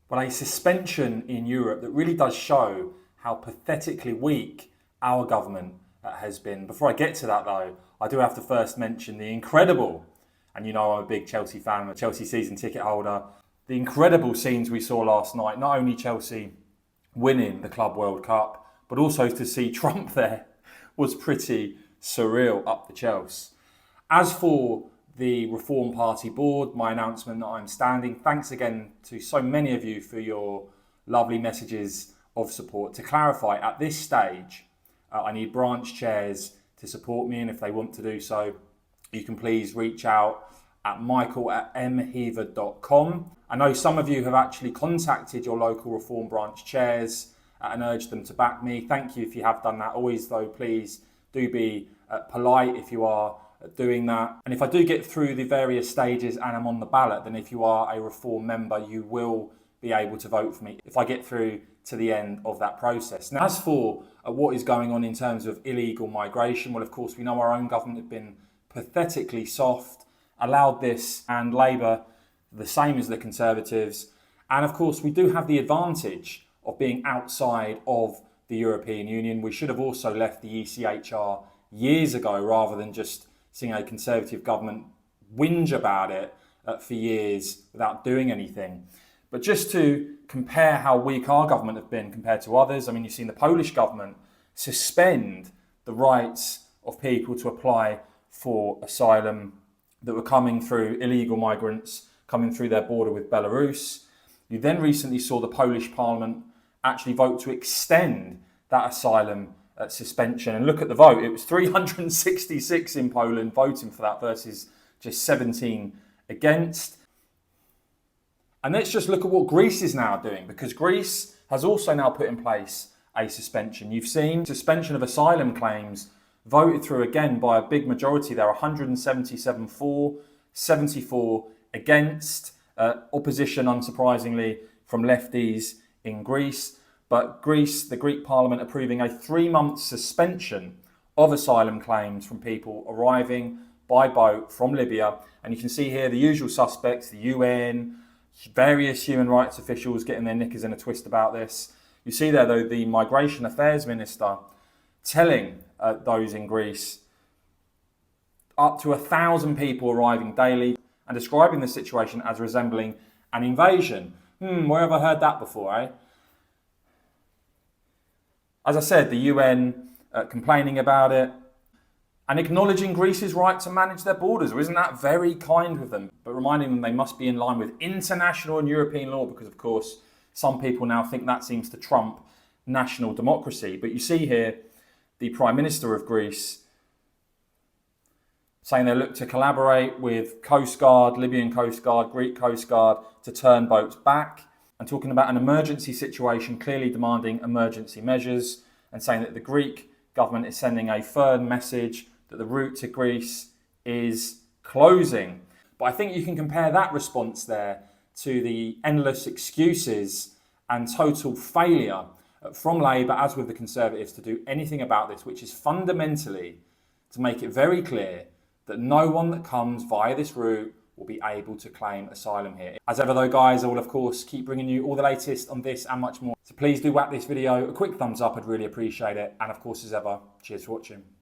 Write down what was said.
but a suspension in Europe that really does show how pathetically weak our government has been. Before I get to that though, I do have to first mention the incredible, and you know I'm a big Chelsea fan, a Chelsea season ticket holder, the incredible scenes we saw last night, not only Chelsea winning the Club World Cup, but also to see Trump there was pretty surreal up the Chelsea. As for the Reform Party board, my announcement that I'm standing, thanks again to so many of you for your lovely messages of support. To clarify, at this stage, I need branch chairs to support me, and if they want to do so, you can please reach out at michael@mheaver.com. I know some of you have actually contacted your local Reform branch chairs and urged them to back me. Thank you if you have done that. Always though, please do be polite if you are doing that. And if I do get through the various stages and I'm on the ballot, then if you are a Reform member, you will be able to vote for me if I get through to the end of that process. Now, as for what is going on in terms of illegal migration, well, of course, we know our own government have been pathetically soft, allowed this, and Labour the same as the Conservatives. And of course, we do have the advantage of being outside of the European Union. We should have also left the ECHR years ago rather than just seeing a Conservative government whinge about it for years without doing anything. But just to compare how weak our government have been compared to others, I mean, you've seen the Polish government suspend the rights of people to apply for asylum that were coming through, illegal migrants coming through their border with Belarus. You then recently saw the Polish parliament actually vote to extend that asylum suspension. And look at the vote. It was 366 in Poland voting for that versus just 17 against. And let's just look at what Greece is now doing, because Greece has also now put in place a suspension. You've seen suspension of asylum claims voted through again by a big majority there, 177 for, 74 against. Opposition, unsurprisingly, from lefties in Greece. But Greece, the Greek parliament approving a 3-month suspension of asylum claims from people arriving by boat from Libya. And you can see here the usual suspects, the UN, various human rights officials getting their knickers in a twist about this. You see there, though, the Migration Affairs Minister telling those in Greece up to 1,000 people arriving daily and describing the situation as resembling an invasion. Where have I heard that before, eh? As I said, the UN complaining about it and acknowledging Greece's right to manage their borders. Isn't that very kind of them? But reminding them they must be in line with international and European law, because, of course, some people now think that seems to trump national democracy. But you see here the Prime Minister of Greece saying they look to collaborate with Coast Guard, Libyan Coast Guard, Greek Coast Guard to turn boats back, and talking about an emergency situation, clearly demanding emergency measures, and saying that the Greek government is sending a firm message that the route to Greece is closing. But I think you can compare that response there to the endless excuses and total failure from Labour, as with the Conservatives, to do anything about this, which is fundamentally to make it very clear that no one that comes via this route will be able to claim asylum here. As ever though, guys, I will of course keep bringing you all the latest on this and much more. So please do whack this video a quick thumbs up, I'd really appreciate it. And of course, as ever, cheers for watching.